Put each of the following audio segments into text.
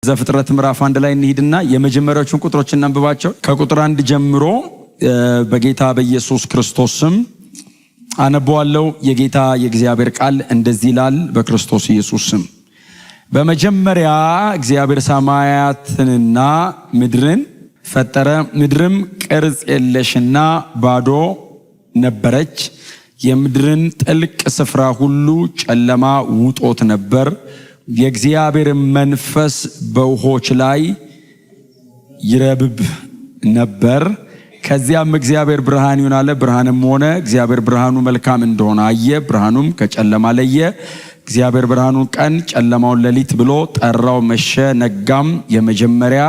ዘፍጥረት ምዕራፍ 1 ላይ እንሂድና የመጀመሪያዎቹን ቁጥሮች እናንብባቸው። ከቁጥር 1 ጀምሮ በጌታ በኢየሱስ ክርስቶስ ስም አነበዋለሁ። የጌታ የእግዚአብሔር ቃል እንደዚህ ይላል። በክርስቶስ ኢየሱስ ስም በመጀመሪያ እግዚአብሔር ሰማያትንና ምድርን ፈጠረ። ምድርም ቅርጽ የለሽና ባዶ ነበረች። የምድርን ጥልቅ ስፍራ ሁሉ ጨለማ ውጦት ነበር። የእግዚአብሔር መንፈስ በውሆች ላይ ይረብብ ነበር። ከዚያም እግዚአብሔር ብርሃን ይሁን አለ፣ ብርሃንም ሆነ። እግዚአብሔር ብርሃኑ መልካም እንደሆነ አየ፣ ብርሃኑም ከጨለማ ለየ። እግዚአብሔር ብርሃኑን ቀን ጨለማውን ሌሊት ብሎ ጠራው። መሸ፣ ነጋም፣ የመጀመሪያ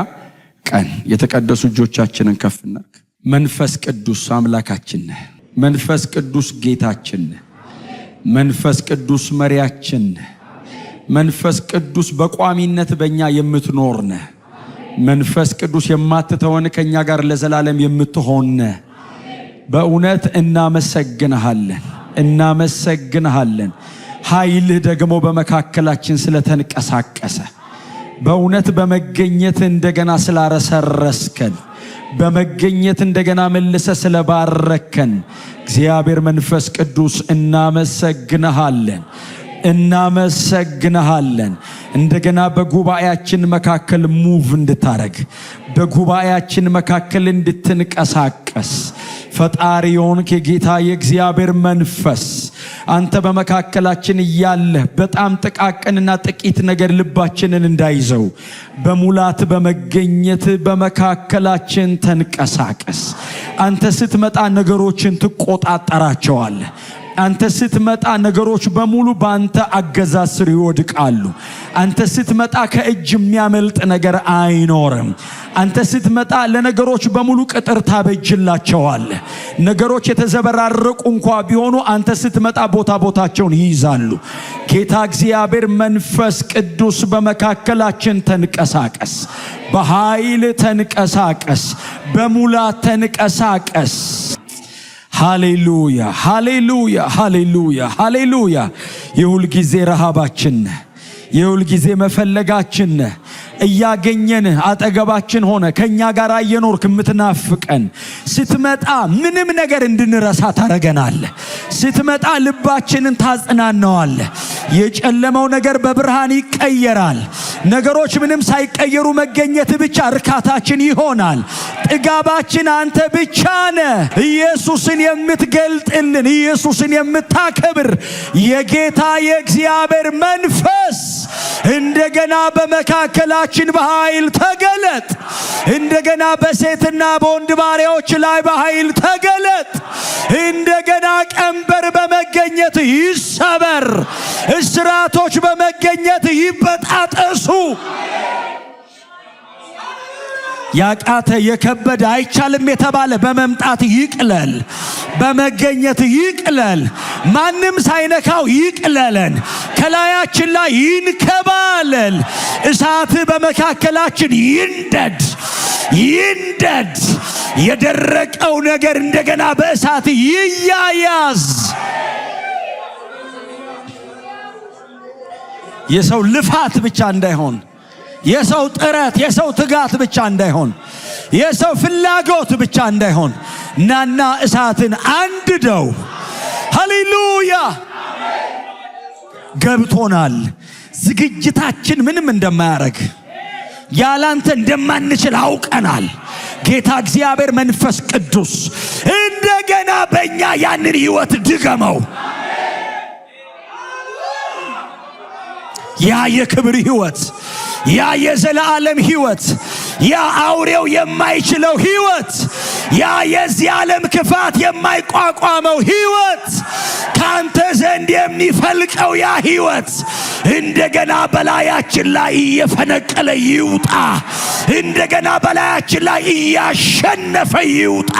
ቀን። የተቀደሱ እጆቻችንን ከፍ እናድርግ። መንፈስ ቅዱስ አምላካችን ነህ። መንፈስ ቅዱስ ጌታችን ነህ። መንፈስ ቅዱስ መሪያችን ነህ። መንፈስ ቅዱስ በቋሚነት በእኛ የምትኖር ነህ። መንፈስ ቅዱስ የማትተወን ከእኛ ጋር ለዘላለም የምትሆን ነህ። በእውነት እናመሰግንሃለን፣ እናመሰግንሃለን። ኃይልህ ደግሞ በመካከላችን ስለተንቀሳቀሰ፣ በእውነት በመገኘት እንደገና ስላረሰረስከን፣ በመገኘት እንደገና መልሰ ስለባረከን እግዚአብሔር መንፈስ ቅዱስ እናመሰግንሃለን፣ እናመሰግንሃለን። እንደገና በጉባኤያችን መካከል ሙቭ እንድታረግ፣ በጉባኤያችን መካከል እንድትንቀሳቀስ ፈጣሪ የሆንክ የጌታ የእግዚአብሔር መንፈስ አንተ በመካከላችን እያለህ በጣም ጥቃቅንና ጥቂት ነገር ልባችንን እንዳይዘው በሙላት በመገኘት በመካከላችን ተንቀሳቀስ። አንተ ስትመጣ ነገሮችን ትቆጣጠራቸዋለህ። አንተ ስትመጣ ነገሮች በሙሉ በአንተ አገዛዝ ስር ይወድቃሉ። አንተ ስትመጣ ከእጅ የሚያመልጥ ነገር አይኖርም። አንተ ስትመጣ ለነገሮች በሙሉ ቅጥር ታበጅላቸዋለህ። ነገሮች የተዘበራረቁ እንኳ ቢሆኑ አንተ ስትመጣ ቦታቸውን ይይዛሉ። ጌታ እግዚአብሔር መንፈስ ቅዱስ በመካከላችን ተንቀሳቀስ፣ በኃይል ተንቀሳቀስ፣ በሙላት ተንቀሳቀስ። ሃሌሉያ ሃሌሉያ ሃሌሉያ ሃሌሉያ። የሁል ጊዜ ረሃባችን ነህ፣ የሁል ጊዜ መፈለጋችን ነህ። እያገኘን አጠገባችን ሆነ ከኛ ጋር እየኖርክ የምትናፍቀን ስትመጣ ምንም ነገር እንድንረሳ ታረገናለህ። ስትመጣ ልባችንን ታጽናናዋለህ። የጨለመው ነገር በብርሃን ይቀየራል። ነገሮች ምንም ሳይቀየሩ መገኘት ብቻ እርካታችን ይሆናል። ጥጋባችን አንተ ብቻ ነህ። ኢየሱስን የምትገልጥልን፣ ኢየሱስን የምታከብር የጌታ የእግዚአብሔር መንፈስ እንደገና በመካከላችን በኃይል ተገለጥ። እንደገና በሴትና በወንድ ባሪያዎች ላይ በኃይል ተገለጥ። እንደገና ቀንበር በመገኘት ይሰበር፣ እስራቶች በመገኘት ይበጣጠሱ። ያቃተ የከበደ አይቻልም የተባለ በመምጣት ይቅለል፣ በመገኘት ይቅለል። ማንም ሳይነካው ይቅለለን፣ ከላያችን ላይ ይንከባለል። እሳት በመካከላችን ይንደድ ይንደድ። የደረቀው ነገር እንደገና በእሳት ይያያዝ። የሰው ልፋት ብቻ እንዳይሆን፣ የሰው ጥረት የሰው ትጋት ብቻ እንዳይሆን፣ የሰው ፍላጎት ብቻ እንዳይሆን ናና እሳትን አንድደው። ሃሌሉያ። ገብቶናል ዝግጅታችን ምንም እንደማያረግ፣ ያላንተ እንደማንችል አውቀናል። ጌታ እግዚአብሔር መንፈስ ቅዱስ እንደገና በእኛ ያንን ሕይወት ድገመው። ያ የክብር ሕይወት፣ ያ የዘላለም ሕይወት፣ ያ አውሬው የማይችለው ሕይወት፣ ያ የዚህ ዓለም ክፋት የማይቋቋመው ሕይወት፣ ካንተ ዘንድ የሚፈልቀው ያ ሕይወት እንደገና በላያችን ላይ እየፈነቀለ ይውጣ። እንደገና በላያችን ላይ እያሸነፈ ይውጣ።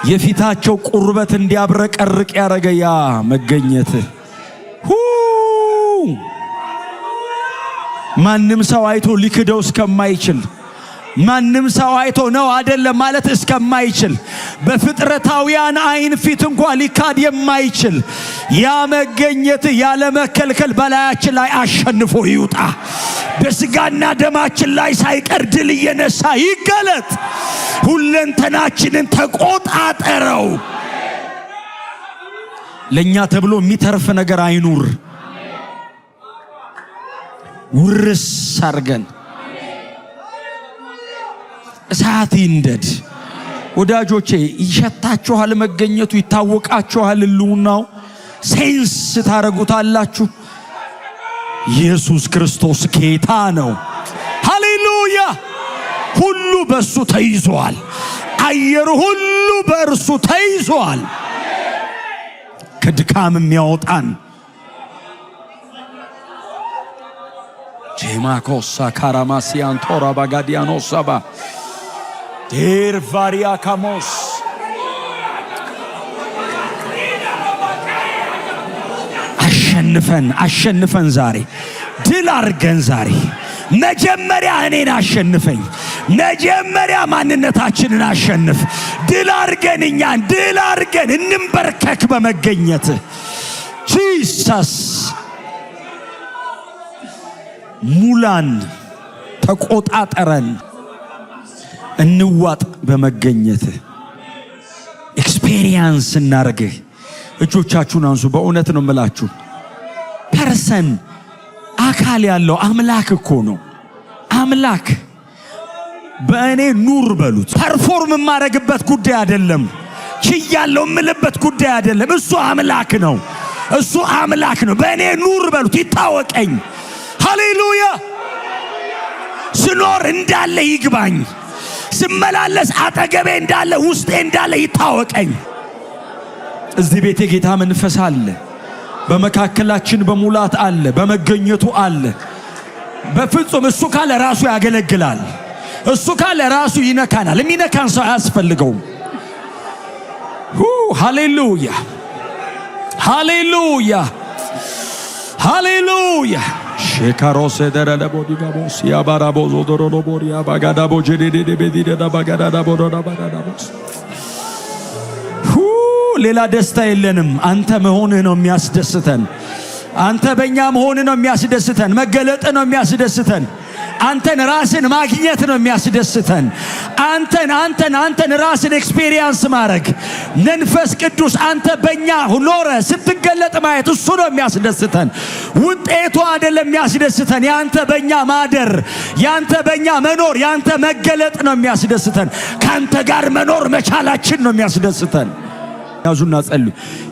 የፊታቸው ቁርበት እንዲያብረቀርቅ ያረገ ያ መገኘት ማንም ሰው አይቶ ሊክደው እስከማይችል፣ ማንም ሰው አይቶ ነው አይደለም ማለት እስከማይችል፣ በፍጥረታውያን አይን ፊት እንኳን ሊካድ የማይችል ያ መገኘት ያለ መከልከል በላያችን ላይ አሸንፎ ይውጣ። በስጋና ደማችን ላይ ሳይቀር ድል እየነሳ ይገለጥ። ሁለንተናችንን ተቆጣጠረው። ለኛ ተብሎ የሚተርፍ ነገር አይኑር። ውርስ አርገን እሳት ይንደድ። ወዳጆቼ ይሸታችኋል፣ መገኘቱ ይታወቃችኋል፣ ህልውናው ሴንስ ታረጉታላችሁ። ኢየሱስ ክርስቶስ ጌታ ነው። ሃሌሉያ! ሁሉ በሱ ተይዟል። አየሩ ሁሉ በእርሱ ተይዟል። ከድካም የሚያወጣን ጄማኮሳ ካራማሲያን ቶራ ባጋዲያኖሳባ ዴር ቫሪያ ካሞስ አሸንፈን ዛሬ ድል አርገን ዛሬ መጀመሪያ እኔን አሸንፈኝ። መጀመሪያ ማንነታችንን አሸንፍ። ድል አርገን እኛን ድል አርገን እንንበርከክ በመገኘት ጂሰስ ሙላን፣ ተቆጣጠረን፣ እንዋጥ በመገኘት ኤክስፔሪየንስ እናርግህ። እጆቻችሁን አንሱ። በእውነት ነው የምላችሁ፣ ፐርሰን አካል ያለው አምላክ እኮ ነው። አምላክ በእኔ ኑር በሉት። ፐርፎርም የማረግበት ጉዳይ አይደለም። ችያለው የምልበት ጉዳይ አይደለም። እሱ አምላክ ነው። እሱ አምላክ ነው። በእኔ ኑር በሉት። ይታወቀኝ። ሃሌሉያ! ስኖር እንዳለ ይግባኝ። ስመላለስ አጠገቤ እንዳለ ውስጤ እንዳለ ይታወቀኝ። እዚህ ቤት የጌታ መንፈስ አለ። በመካከላችን በሙላት አለ። በመገኘቱ አለ። በፍጹም እሱ ካለ ራሱ ያገለግላል። እሱ ካለ ራሱ ይነካናል። የሚነካን ሰው አያስፈልገውም። ሃሌሉያ! ሃሌሉያ! ሃሌሉያ! ሼካሮስ ደረለ ቦዲጋቦስ ያባራቦዞ ዶሮሎ ቦሪያ ባጋዳቦ ጀዴዴ ቤዲዳ ባጋዳዳ ቦሮዳ ባጋዳቦስ ሌላ ደስታ የለንም። አንተ መሆንህ ነው የሚያስደስተን። አንተ በእኛ መሆንህ ነው የሚያስደስተን። መገለጥ ነው የሚያስደስተን። አንተን ራስን ማግኘት ነው የሚያስደስተን። አንተን ራስን ኤክስፔሪየንስ ማድረግ መንፈስ ቅዱስ አንተ በእኛ ኖረ ስትገለጥ ማየት እሱ ነው የሚያስደስተን። ውጤቱ አይደለም የሚያስደስተን። ያንተ በእኛ ማደር፣ ያንተ በእኛ መኖር፣ ያንተ መገለጥ ነው የሚያስደስተን። ካንተ ጋር መኖር መቻላችን ነው የሚያስደስተን። ያዙና ጸልዩ።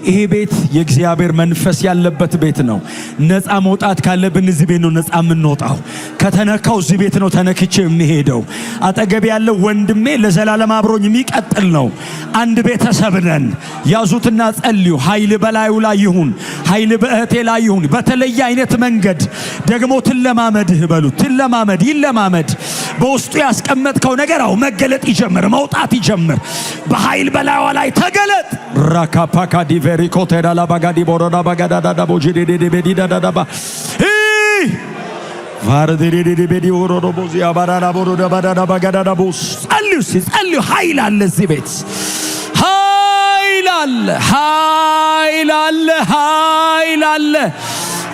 ይሄ ቤት የእግዚአብሔር መንፈስ ያለበት ቤት ነው። ነፃ መውጣት ካለብን እዚህ ቤት ነው ነፃ የምንወጣው። ከተነካው እዚህ ቤት ነው ተነክቼ የሚሄደው። አጠገብ ያለው ወንድሜ ለዘላለም አብሮኝ የሚቀጥል ነው። አንድ ቤተሰብ ነን። ያዙትና ጸልዩ። ኃይል በላዩ ላይ ይሁን። ኃይል በእህቴ ላይ ይሁን። በተለየ አይነት መንገድ ደግሞ ትለማመድህ በሉት። ትለማመድ፣ ይለማመድ። በውስጡ ያስቀመጥከው ነገር አው መገለጥ ይጀምር፣ መውጣት ይጀምር። በኃይል በላዩ ላይ ተገለጥ። ራካፓካ ዲቬሪኮ ተዳላ ባጋዲ ቦሮዳ ባጋዳዳ ቦጂዴዴ ቤዲዳዳባ ቫርዴዴ ቤዲ ወሮዶ ቦዚያ ባራዳ ቦሮዳ ባዳዳ ባጋዳዳ ቦስ ጸልዩ። ኃይል አለ እዚህ ቤት። ኃይል አለ፣ ኃይል አለ፣ ኃይል አለ።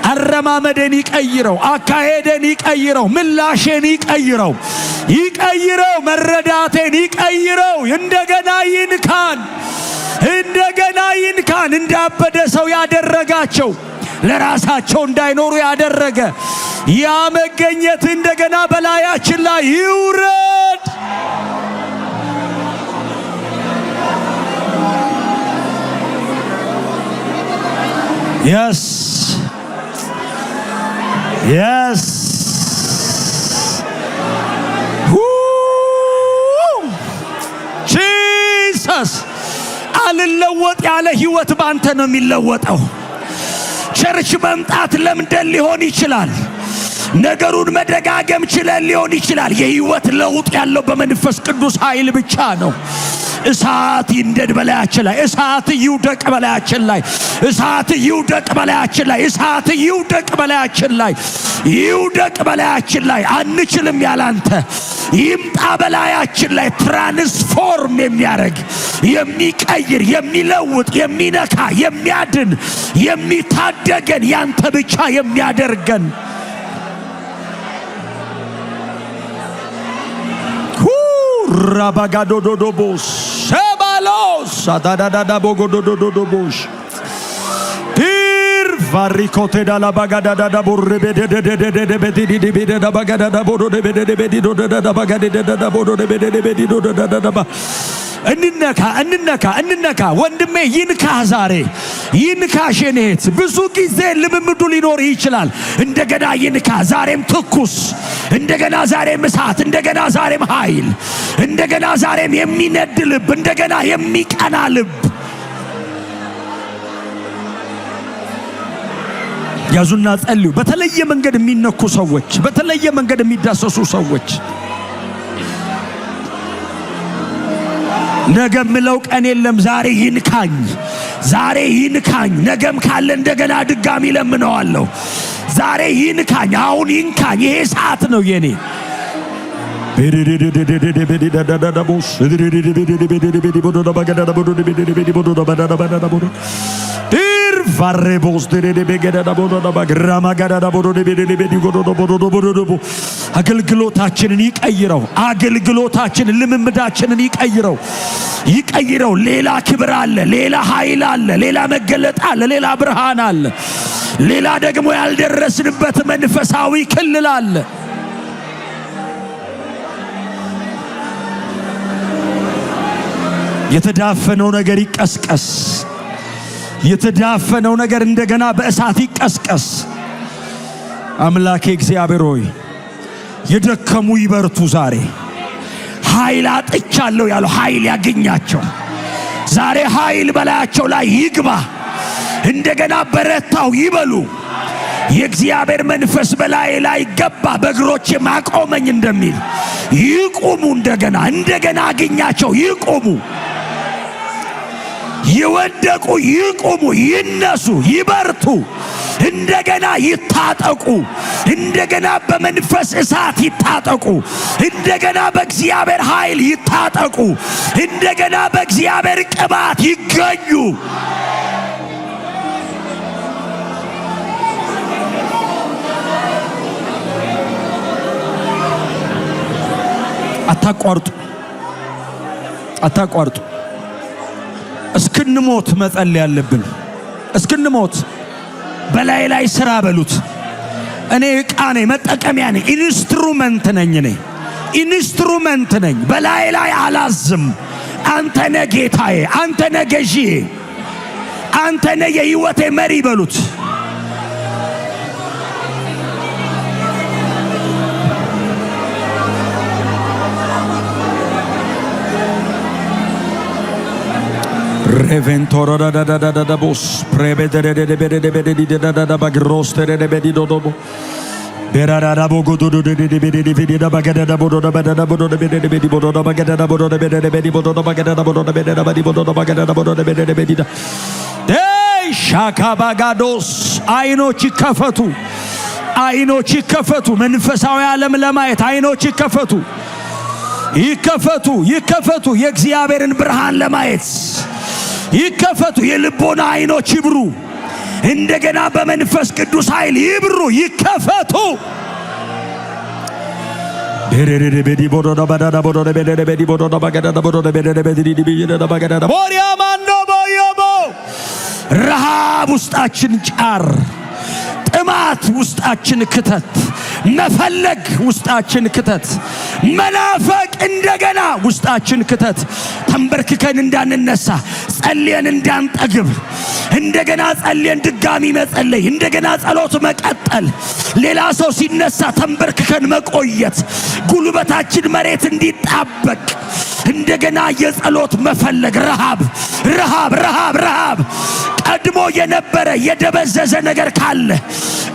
አረማመደን ይቀይረው፣ አካሄደን ይቀይረው፣ ምላሽን ይቀይረው፣ መረዳቴን ይቀይረው። እንደገና ይንካን። እንዳበደ ሰው ያደረጋቸው ለራሳቸው እንዳይኖሩ ያደረገ ያ መገኘት እንደገና በላያችን ላይ ይውረድ። yes Jesus አልለወጥ ያለ ህይወት ባንተ ነው የሚለወጠው። ቸርች መምጣት ለምደን ሊሆን ይችላል። ነገሩን መደጋገም ችለን ሊሆን ይችላል። የህይወት ለውጥ ያለው በመንፈስ ቅዱስ ኃይል ብቻ ነው። እሳት ይንደድ በላያችን ላይ። እሳት ይውደቅ በላያችን ላይ። እሳት ይውደቅ በላያችን ላይ። እሳት ይውደቅ በላያችን ላይ። ይውደቅ በላያችን ላይ። አንችልም ያላንተ ይምጣ በላያችን ላይ ትራንስፎርም የሚያደርግ የሚቀይር የሚለውጥ የሚነካ የሚያድን የሚታደገን ያንተ ብቻ የሚያደርገን ራባጋዶዶዶቦስ ሸባሎስ አዳዳዳዳ ቦጎዶዶዶቦሽ ፒር ቫሪኮቴ ዳላ ባጋዳዳዳ ቦርቤደደደደደበዲዲዲቢደዳ ባጋዳዳ ቦዶደበደደበዲዶዳዳ ባጋዳዳዳ ቦዶደበደደበዲዶዳዳ እንነካ ወንድሜ ይንካ ዛሬ ይንካሽ የኔት ብዙ ጊዜ ልምምዱ ሊኖር ይችላል እንደገና ይንካ ዛሬም ትኩስ እንደገና ዛሬም እሳት እንደገና ዛሬም ኃይል እንደገና ዛሬም የሚነድ ልብ እንደገና የሚቀና ልብ ያዙና ጸልዩ በተለየ መንገድ የሚነኩ ሰዎች በተለየ መንገድ የሚዳሰሱ ሰዎች ነገ ምለው ቀን የለም ዛሬ ይንካኝ ነገም ካለ እንደገና ድጋሚ ለምነዋለሁ ዛሬ ይንካኝ አሁን ይንካኝ ይሄ ሰዓት ነው የኔ ቫሬቦስ ደደደበገዳዳ ቦዶዳ ባግራማጋዳዳ ቦዶደበደደበዲ ጎዶዶ ቦዶዶ አገልግሎታችንን ልምምዳችንን ይቀይረው ሌላ ክብር አለ ሌላ ኃይል አለ ሌላ መገለጥ አለ ሌላ ብርሃን አለ ሌላ ደግሞ ያልደረስንበት መንፈሳዊ ክልል አለ የተዳፈነው ነገር ይቀስቀስ የተዳፈነው ነገር እንደገና በእሳት ይቀስቀስ አምላኬ እግዚአብሔር ሆይ የደከሙ ይበርቱ ዛሬ ኃይል አጥቻለሁ ያለው ኃይል ያገኛቸው ዛሬ ኃይል በላያቸው ላይ ይግባ እንደገና በረታው ይበሉ የእግዚአብሔር መንፈስ በላይ ላይ ገባ በእግሮቼ ማቆመኝ እንደሚል ይቁሙ እንደገና አገኛቸው ይቁሙ ይወደቁ ይቁሙ ይነሱ ይበርቱ እንደገና ይታጠቁ እንደገና በመንፈስ እሳት ይታጠቁ እንደገና በእግዚአብሔር ኃይል ይታጠቁ እንደገና በእግዚአብሔር ቅባት ይገኙ አታቋርጡ እስክንሞት መጸለይ ያለብን እስክንሞት በላይ ስራ በሉት እኔ ዕቃ ነኝ መጠቀሚያ ነኝ ኢንስትሩመንት ነኝ በላይ አላዝም አንተ ነህ ጌታዬ አንተ ነህ ገዢዬ አንተ ነህ የሕይወቴ መሪ በሉት Reventoro da bos prebedere de da bagros de bedidobo berara da bogo do de bedi da bagada da bodo da bada da bodo de bedi bodo da bagada da bodo de bedi bodo da bagada da bodo de bedi da badi bodo da bagada da bodo de bedi da hey shakabagados አይኖች ይከፈቱ መንፈሳዊ ዓለም ለማየት አይኖች ይከፈቱ የእግዚአብሔርን ብርሃን ለማየት ይከፈቱ የልቦና አይኖች ይብሩ እንደገና በመንፈስ ቅዱስ ኃይል ይብሩ ይከፈቱ ደረደደ በዲ ቦዶዳ ባዳዳ ቦዶዳ በደደ በዲ ቦዶዳ ባጋዳ ቦዶዳ በደደ በዲ ዲቢደ ባጋዳ ቦሪያ ማንዶ ቦዮቦ ረሃብ ውስጣችን ጫር ጥማት ውስጣችን ክተት መፈለግ ውስጣችን ክተት መናፈቅ እንደገና ውስጣችን ክተት ተንበርክከን እንዳንነሳ ጸልየን እንዳንጠግብ እንደገና ጸልየን ድጋሚ መጸለይ እንደገና ጸሎት መቀጠል ሌላ ሰው ሲነሳ ተንበርክከን መቆየት ጉልበታችን መሬት እንዲጣበቅ እንደገና የጸሎት መፈለግ ረሃብ ቀድሞ የነበረ የደበዘዘ ነገር ካለ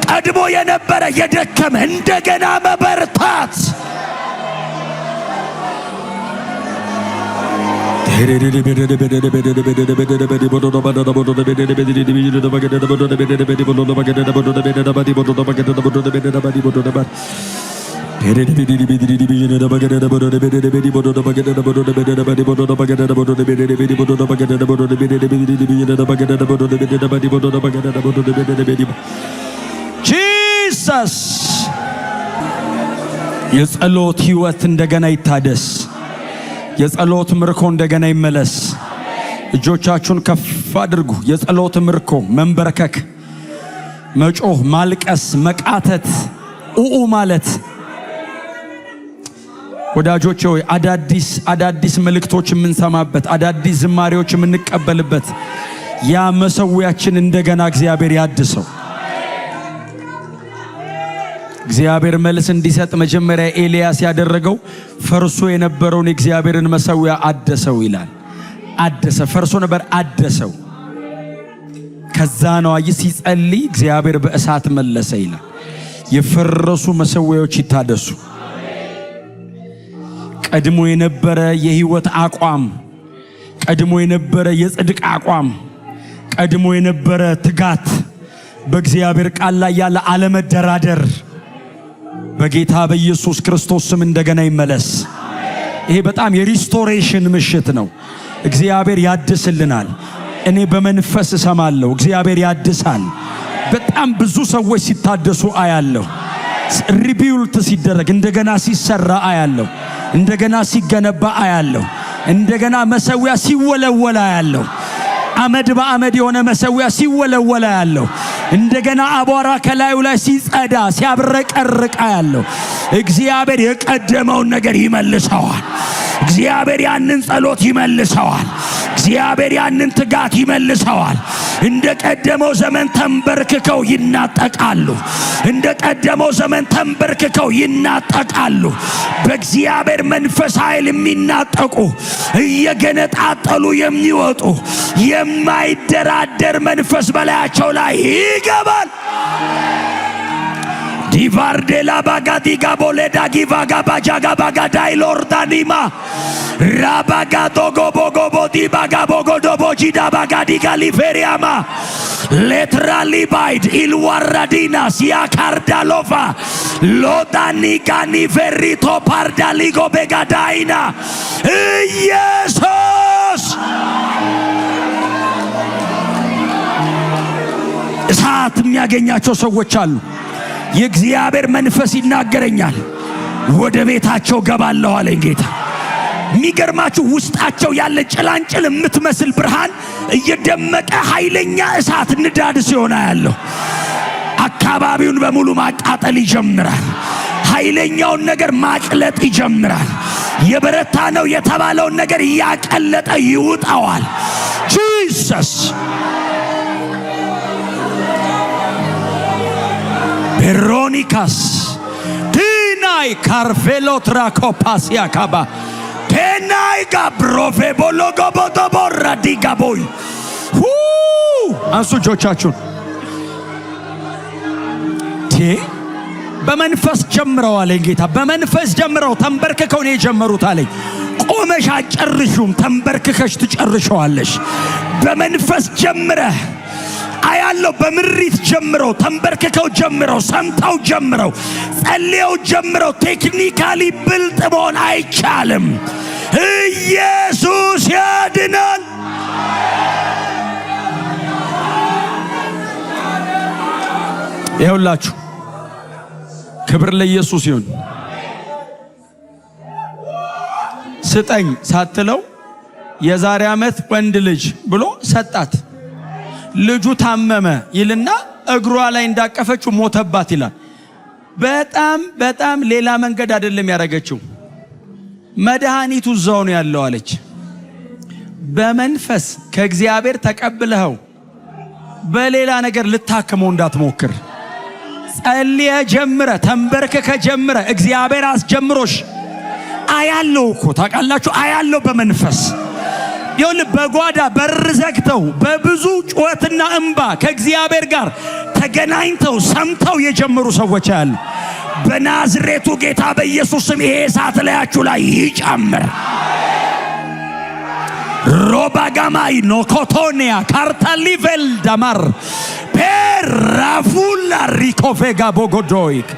ቀድሞ የነበረ የደከመ እንደገና መበርታት ጂሰስ የጸሎት ሕይወት እንደገና ይታደስ። የጸሎት ምርኮ እንደገና ይመለስ። እጆቻችሁን ከፍ አድርጉ። የጸሎት ምርኮ መንበርከክ፣ መጮህ፣ ማልቀስ፣ መቃተት፣ ኡኡ ማለት ወዳጆቼ ሆይ አዳዲስ መልእክቶች የምንሰማበት አዳዲስ ዝማሬዎች የምንቀበልበት ያ መሰዊያችን እንደገና እግዚአብሔር ያድሰው። እግዚአብሔር መልስ እንዲሰጥ መጀመሪያ ኤልያስ ያደረገው ፈርሶ የነበረውን የእግዚአብሔርን መሰዊያ አደሰው ይላል። አደሰ፣ ፈርሶ ነበር፣ አደሰው። ከዛ ነው ሲጸልይ እግዚአብሔር በእሳት መለሰ ይላል። የፈረሱ መሰዊያዎች ይታደሱ። ቀድሞ የነበረ የህይወት አቋም፣ ቀድሞ የነበረ የጽድቅ አቋም፣ ቀድሞ የነበረ ትጋት፣ በእግዚአብሔር ቃል ላይ ያለ አለመደራደር በጌታ በኢየሱስ ክርስቶስ ስም እንደገና ይመለስ። ይሄ በጣም የሪስቶሬሽን ምሽት ነው። እግዚአብሔር ያድስልናል። እኔ በመንፈስ እሰማለሁ፣ እግዚአብሔር ያድሳል። በጣም ብዙ ሰዎች ሲታደሱ አያለሁ። ሪቢውልት ሲደረግ እንደገና ሲሰራ አያለሁ። እንደገና ሲገነባ አያለሁ። እንደገና መሰዊያ ሲወለወል አያለሁ። አመድ በአመድ የሆነ መሰዊያ ሲወለወል አያለሁ። እንደገና አቧራ ከላዩ ላይ ሲጸዳ ሲያብረቀርቅ አያለሁ። እግዚአብሔር የቀደመውን ነገር ይመልሰዋል። እግዚአብሔር ያንን ጸሎት ይመልሰዋል። እግዚአብሔር ያንን ትጋት ይመልሰዋል። እንደ ቀደመው ዘመን ተንበርክከው ይናጠቃሉ። እንደ ቀደመው ዘመን ተንበርክከው ይናጠቃሉ። በእግዚአብሔር መንፈስ ኃይል የሚናጠቁ እየገነጣጠሉ የሚወጡ የማይደራደር መንፈስ በላያቸው ላይ ይገባል። ዲቫርዴላ ባጋዲ ጋቦሌዳ ጊቫጋ ባጃጋ ባጋዳይ ሎርዳኒማ ራባጋ ዶጎቦጎቦ ዲባጋ ቦጎዶቦጂዳ ባጋዲ ጋሊፌሪያማ ሌትራሊ ባይድ ኢልዋራዲና ሲያካርዳሎፋ ሎዳኒ ጋኒ ቬሪቶ ፓርዳሊጎ ቤጋዳይና ኢየሱስ እሳት የሚያገኛቸው ሰዎች አሉ። የእግዚአብሔር መንፈስ ይናገረኛል። ወደ ቤታቸው ገባለሁ አለኝ ጌታ። የሚገርማችሁ ውስጣቸው ያለ ጭላንጭል የምትመስል ብርሃን እየደመቀ ኃይለኛ እሳት ንዳድ ሲሆን ያለው አካባቢውን በሙሉ ማቃጠል ይጀምራል። ኃይለኛውን ነገር ማቅለጥ ይጀምራል። የበረታ ነው የተባለውን ነገር እያቀለጠ ይውጣዋል። ጂሰስ ቬሮኒካስ ዲናይ ካርቬሎ ትራኮፓሲያ ካባ ቴናይ ጋብሮፌ ቦሎጎ ቦዶቦራ ዲጋቦይ አንሱ እጆቻችሁን። በመንፈስ ጀምረው አለኝ ጌታ። በመንፈስ ጀምረው ተንበርክከው ነው የጀመሩት አለኝ። ቆመሽ አጨርሹም፣ ተንበርክከሽ ትጨርሸዋለሽ። በመንፈስ ጀምረህ አያለው። በምሪት ጀምረው ተንበርክከው ጀምረው ሰምተው ጀምረው ጸልየው ጀምረው ቴክኒካሊ ብልጥ መሆን አይቻልም። ኢየሱስ ያድናል። ይኸውላችሁ ክብር ለኢየሱስ ይሁን። ስጠኝ ሳትለው የዛሬ ዓመት ወንድ ልጅ ብሎ ሰጣት። ልጁ ታመመ ይልና እግሯ ላይ እንዳቀፈችው ሞተባት ይላል። በጣም ሌላ መንገድ አይደለም ያረገችው፣ መድኃኒቱ እዛው ነው ያለው አለች። በመንፈስ ከእግዚአብሔር ተቀብለኸው በሌላ ነገር ልታከመው እንዳትሞክር። ጸልየ ጀምረ ተንበርከከ ጀምረ እግዚአብሔር አስጀምሮሽ አያለው እኮ ታውቃላችሁ። አያለው በመንፈስ ይሁን በጓዳ በር ዘግተው በብዙ ጩኸትና እንባ ከእግዚአብሔር ጋር ተገናኝተው ሰምተው የጀመሩ ሰዎች አሉ። በናዝሬቱ ጌታ በኢየሱስ ስም ይሄ እሳት ላያችሁ ላይ ይጨምር። ሮባጋማይ ኖኮቶኒያ ካርታሊቬል ዳማር ፔራፉላ ሪኮፌጋ ቦጎዶይክ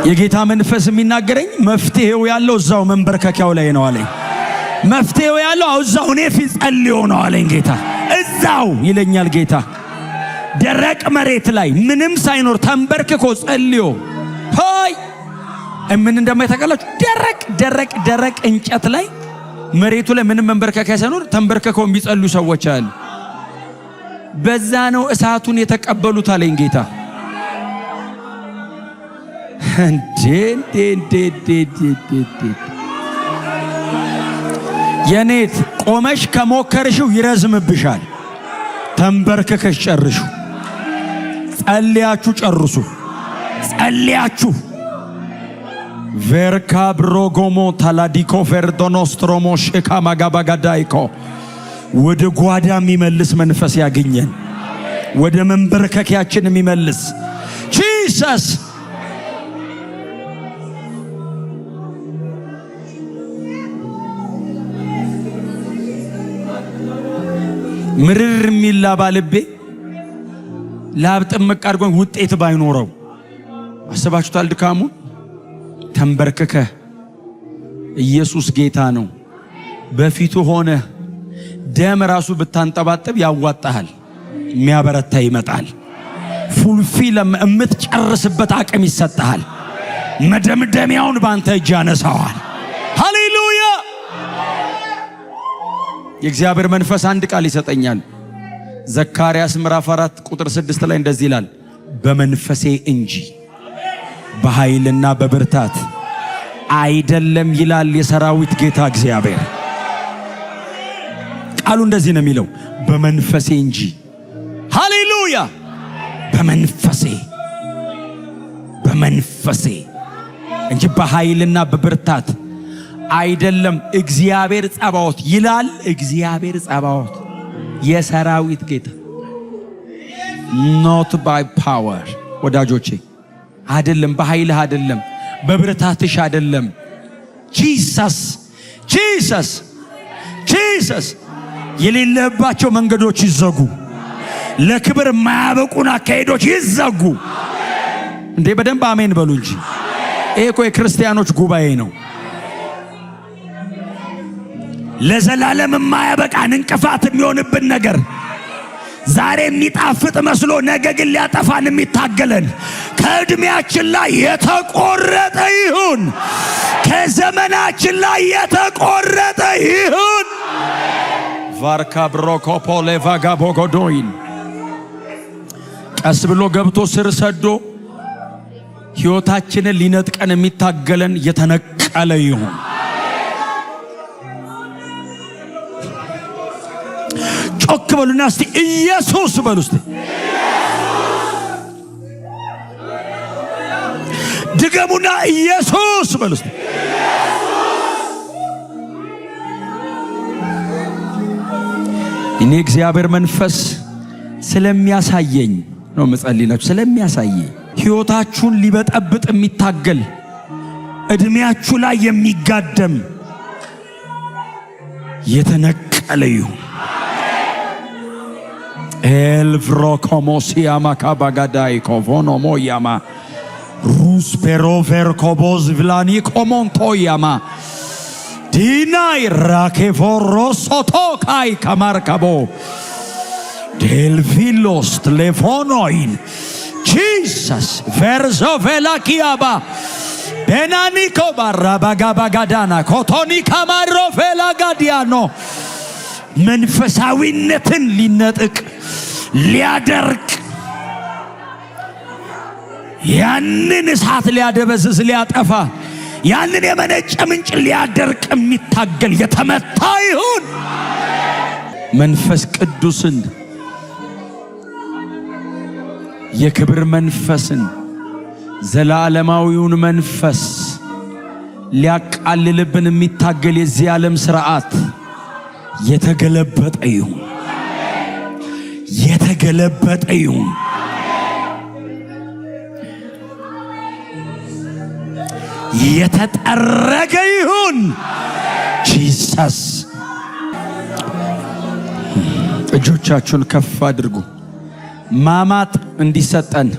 የጌታ መንፈስ የሚናገረኝ መፍትሄው ያለው እዛው መንበርከኪያው ላይ ነው አለኝ። መፍትሄው ያለው እዛው እኔ ፊት ጸልዮ ነው አለኝ ጌታ። እዛው ይለኛል ጌታ። ደረቅ መሬት ላይ ምንም ሳይኖር ተንበርክኮ ጸልዮ ሆይ ምን እንደማይታቀላችሁ ደረቅ እንጨት ላይ መሬቱ ላይ ምንም መንበርከኪያ ሳይኖር ተንበርክከው የሚጸልዩ ሰዎች አሉ። በዛ ነው እሳቱን የተቀበሉት አለኝ ጌታ። የኔት ቆመሽ ከሞከርሽው ይረዝምብሻል። ተንበርክከሽ ጨርሹ። ጸልያችሁ ጨርሱ። ጸልያችሁ ቨርካብሮጎሞ ታላዲኮ ቨርዶኖስትሮሞ ሼካማጋባጋዳይኮ ወደ ጓዳ የሚመልስ መንፈስ ያገኘን፣ ወደ መንበርከኪያችን የሚመልስ ጂሰስ። ምርር የሚላ ባልቤ ላብ ጥምቅ አድርጎን ውጤት ባይኖረው አስባችሁታል ድካሙ። ተንበርክከ ኢየሱስ ጌታ ነው በፊቱ ሆነ ደም ራሱ ብታንጠባጥብ ያዋጣሃል። የሚያበረታ ይመጣል። ፉልፊል የምትጨርስበት አቅም ይሰጣል። መደምደሚያውን ባንተ እጅ ያነሳዋል። ሃሌሉያ። የእግዚአብሔር መንፈስ አንድ ቃል ይሰጠኛል። ዘካርያስ ምዕራፍ 4 ቁጥር 6 ላይ እንደዚህ ይላል፣ በመንፈሴ እንጂ በኃይልና በብርታት አይደለም ይላል የሰራዊት ጌታ እግዚአብሔር። ቃሉ እንደዚህ ነው የሚለው፣ በመንፈሴ እንጂ። ሃሌሉያ። በመንፈሴ እንጂ በኃይልና በብርታት አይደለም። እግዚአብሔር ጸባዖት ይላል። እግዚአብሔር ጸባዖት የሰራዊት ጌታ not by power ወዳጆቼ፣ አይደለም በኃይልህ፣ አይደለም በብርታትሽ፣ አይደለም። ጂሰስ የሌለባቸው መንገዶች ይዘጉ። ለክብር የማያበቁን አካሄዶች ይዘጉ። እንዴ በደንብ አሜን በሉ እንጂ። ይሄ እኮ የክርስቲያኖች ጉባኤ ነው። ለዘላለም የማያበቃን እንቅፋት የሚሆንብን ነገር ዛሬ የሚጣፍጥ መስሎ ነገ ግን ሊያጠፋን የሚታገለን ከእድሜያችን ላይ የተቆረጠ ይሁን። ከዘመናችን ላይ የተቆረጠ ይሁን። ቫርካ ብሮኮፖሌ ቫጋቦጎዶይን ቀስ ብሎ ገብቶ ስር ሰዶ ሕይወታችንን ሊነጥቀን የሚታገለን የተነቀለ ይሁን። ጮክ በሉና እስቲ ኢየሱስ በሉ እስቲ። ድገሙና ኢየሱስ በሉ እስቲ። እኔ እግዚአብሔር መንፈስ ስለሚያሳየኝ ነው መጸልይላችሁ። ስለሚያሳየኝ ሕይወታችሁን ሊበጠብጥ የሚታገል እድሜያችሁ ላይ የሚጋደም የተነቀለ ይሁን። ኤልቭሮኮሞሲያ ማካባጋዳይ ኮቮኖሞ ያማ ሩስ ፔሮቨር ኮቦዝ ቭላኒ ኮሞንቶያማ ዲናይ ራኬቮሮሶቶ ካይ ካማርካቦ ዴልቪሎስ ሌፎኖይን ጂሰስ ቨርዞ ቬላኪያባ ቤናኒኮ ባራባጋባጋዳና ኮቶኒ ካማሮ ቬላጋዲያኖ መንፈሳዊነትን ሊነጥቅ ሊያደርቅ ያንን እሳት ሊያደበዝዝ ሊያጠፋ ያንን የመነጨ ምንጭ ሊያደርቅ የሚታገል የተመታ ይሁን። መንፈስ ቅዱስን የክብር መንፈስን ዘላለማዊውን መንፈስ ሊያቃልልብን የሚታገል የዚህ ዓለም ሥርዓት የተገለበጠ ይሁን። የተገለበጠ ይሁን። የተጠረገ ይሁን። ጂሰስ። እጆቻችሁን ከፍ አድርጉ። ማማጥ እንዲሰጠን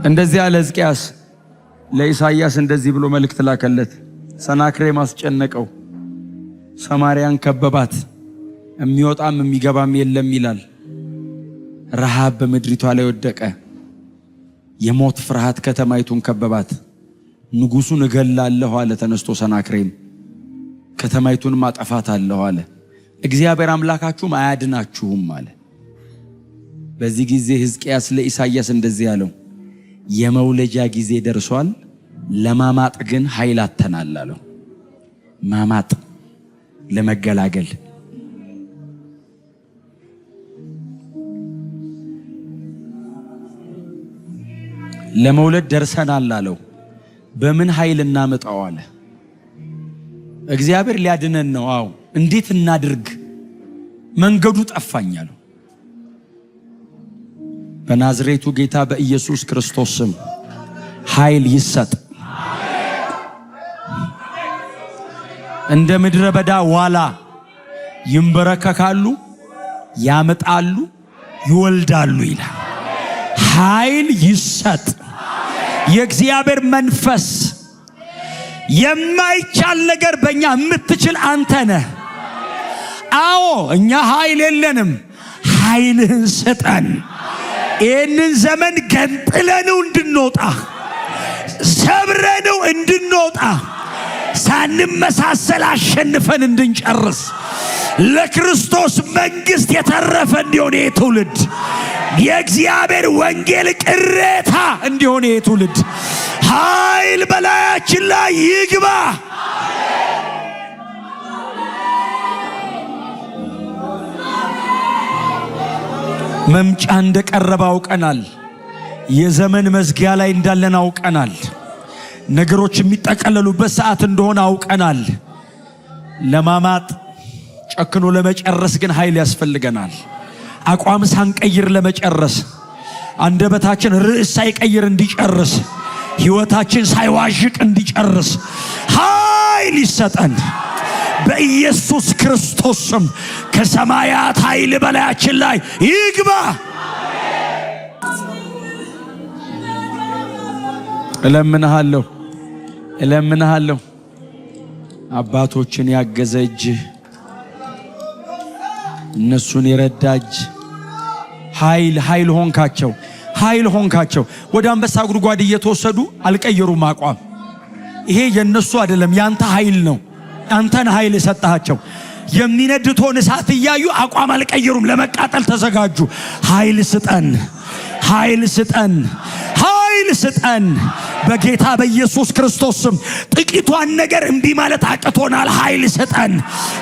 እንደዚህ ያለ ሕዝቅያስ ለኢሳይያስ እንደዚህ ብሎ መልእክት ላከለት። ሰናክሬም አስጨነቀው፣ ሰማርያን ከበባት፣ የሚወጣም የሚገባም የለም ይላል። ረሃብ በምድሪቷ ላይ ወደቀ፣ የሞት ፍርሃት ከተማይቱን ከበባት። ንጉሡን እገላለሁ አለ ተነስቶ ሰናክሬም፣ ከተማይቱንም አጠፋታለሁ አለ። እግዚአብሔር አምላካችሁም አያድናችሁም አለ። በዚህ ጊዜ ሕዝቅያስ ለኢሳይያስ እንደዚህ ያለው፣ የመውለጃ ጊዜ ደርሷል፣ ለማማጥ ግን ኃይል አጥተናል አለው። ማማጥ ለመገላገል ለመውለድ ደርሰናል አለው። በምን ኃይል እናመጣው አለ። እግዚአብሔር ሊያድነን ነው። አዎ እንዴት እናድርግ? መንገዱ ጠፋኝ አለው። በናዝሬቱ ጌታ በኢየሱስ ክርስቶስ ስም ኃይል ይሰጥ። እንደ ምድረ በዳ ዋላ ይንበረከካሉ፣ ያመጣሉ፣ ይወልዳሉ ይላል። ኃይል ይሰጥ። የእግዚአብሔር መንፈስ የማይቻል ነገር በእኛ የምትችል አንተ ነህ። አዎ እኛ ኃይል የለንም፣ ኃይልህን ስጠን። ይህንን ዘመን ገንጥለነው እንድንወጣ፣ ሰብረነው እንድንወጣ፣ ሳንመሳሰል አሸንፈን እንድንጨርስ፣ ለክርስቶስ መንግሥት የተረፈ እንዲሆን ይህ ትውልድ፣ የእግዚአብሔር ወንጌል ቅሬታ እንዲሆን ይህ ትውልድ ኃይል በላያችን ላይ ይግባ። መምጫ እንደቀረበ አውቀናል። የዘመን መዝጊያ ላይ እንዳለን አውቀናል። ነገሮች የሚጠቀለሉበት ሰዓት እንደሆነ አውቀናል። ለማማጥ ጨክኖ ለመጨረስ ግን ኃይል ያስፈልገናል። አቋም ሳንቀይር ለመጨረስ፣ አንደበታችን ርዕስ ሳይቀይር እንዲጨርስ፣ ሕይወታችን ሳይዋዥቅ እንዲጨርስ ኃይል ይሰጠን በኢየሱስ ክርስቶስ ስም። ከሰማያት ኃይል በላያችን ላይ ይግባ። እለምንሃለሁ አባቶችን ያገዘ እጅ፣ እነሱን የረዳ እጅ፣ ኃይል ሆንካቸው። ወደ አንበሳ ጉድጓድ እየተወሰዱ አልቀየሩም አቋም። ይሄ የነሱ አይደለም፣ ያንተ ኃይል ነው። አንተን ኃይል የሰጣቸው የሚነድቶን እሳት እያዩ አቋም አልቀየሩም፣ ለመቃጠል ተዘጋጁ። ኃይል ስጠን በጌታ በኢየሱስ ክርስቶስ ስም። ጥቂቷን ነገር እምቢ ማለት አቅቶናል፣ ኃይል ስጠን።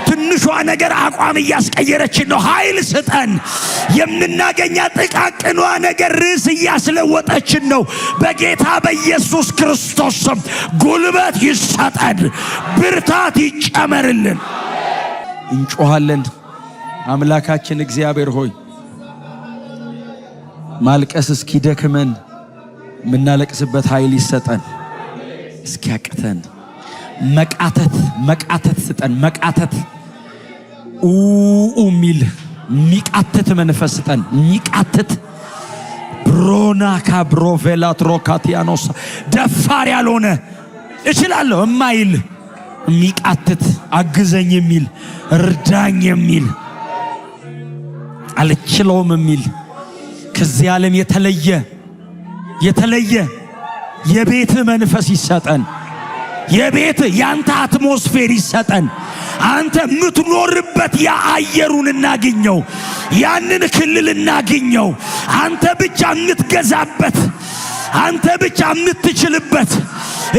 ትንሿ ነገር አቋም እያስቀየረችን ነው፣ ኃይል ስጠን። የምናገኛ ጥቃቅኗ ነገር ርዕስ እያስለወጠችን ነው። በጌታ በኢየሱስ ክርስቶስ ስም ጉልበት ይሰጠን፣ ብርታት ይጨመርልን። እንጮሃለን። አምላካችን እግዚአብሔር ሆይ ማልቀስ እስኪደክመን የምናለቅስበት ኃይል ይሰጠን። እስኪያቅተን መቃተት ስጠን። መቃተት ሚል ሚቃተት መንፈስ ስጠን። ሚቃተት ብሮና ካብሮቬላት ሮካቲያኖስ ደፋር ያልሆነ እችላለሁ እማይል ሚቃተት፣ አግዘኝ የሚል፣ እርዳኝ የሚል፣ አልችለውም የሚል፣ ከዚህ ዓለም የተለየ የቤት መንፈስ ይሰጠን። የቤት ያንተ አትሞስፌር ይሰጠን። አንተ የምትኖርበት የአየሩን እናግኘው፣ ያንን ክልል እናግኘው። አንተ ብቻ የምትገዛበት፣ አንተ ብቻ የምትችልበት፣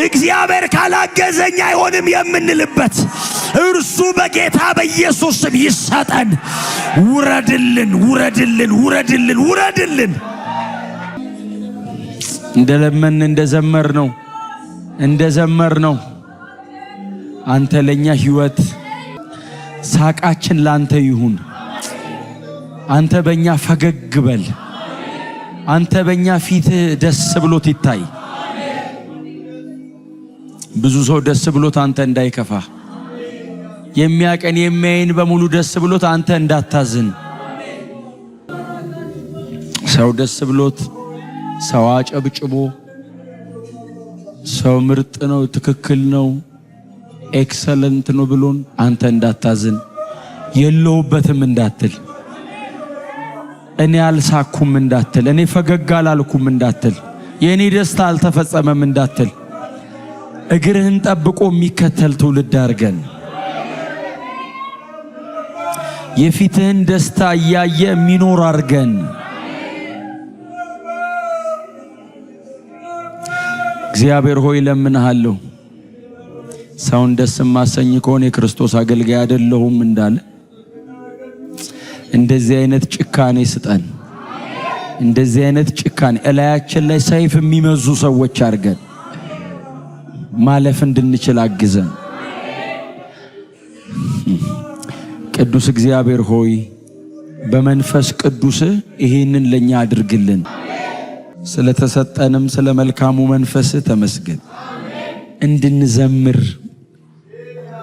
እግዚአብሔር ካላገዘኝ አይሆንም የምንልበት እርሱ በጌታ በኢየሱስ ስም ይሰጠን። ውረድልን። እንደለመን እንደዘመር ነው። አንተ ለኛ ሕይወት፣ ሳቃችን ላንተ ይሁን። አንተ በእኛ ፈገግ በል። አንተ በእኛ ፊት ደስ ብሎት ይታይ። ብዙ ሰው ደስ ብሎት አንተ እንዳይከፋ፣ የሚያቀን የሚያይን በሙሉ ደስ ብሎት አንተ እንዳታዝን። ሰው ደስ ብሎት ሰው አጨብጭቦ ሰው ምርጥ ነው ትክክል ነው ኤክሰለንት ነው ብሎን አንተ እንዳታዝን የለውበትም እንዳትል እኔ አልሳኩም እንዳትል እኔ ፈገግ አላልኩም እንዳትል የኔ ደስታ አልተፈጸመም እንዳትል እግርህን ጠብቆ የሚከተል ትውልድ አድርገን የፊትህን ደስታ እያየ የሚኖር አድርገን እግዚአብሔር ሆይ ለምንሃለሁ ሰውን ደስ ማሰኝ ከሆነ የክርስቶስ አገልጋይ አይደለሁም እንዳለ እንደዚህ አይነት ጭካኔ ስጠን እንደዚህ አይነት ጭካኔ እላያችን ላይ ሰይፍ የሚመዙ ሰዎች አድርገን ማለፍ እንድንችል አግዘን ቅዱስ እግዚአብሔር ሆይ በመንፈስ ቅዱስ ይሄንን ለኛ አድርግልን ስለተሰጠንም ስለ መልካሙ መንፈስ ተመስገን እንድንዘምር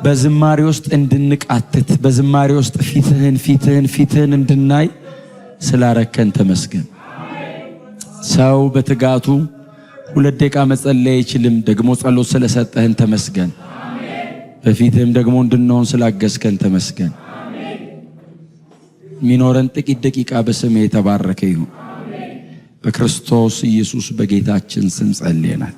በዝማሬ ውስጥ እንድንቃትት በዝማሬ ውስጥ ፊትህን እንድናይ ስላረከን ተመስገን ሰው በትጋቱ 2 ደቂቃ መጸለይ አይችልም ደግሞ ጸሎት ስለሰጠህን ተመስገን በፊትህም ደግሞ እንድንሆን ስላገዝከን ተመስገን ሚኖረን ጥቂት ደቂቃ በስምህ የተባረከ ይሁን በክርስቶስ ኢየሱስ በጌታችን ስም ጸልየናል።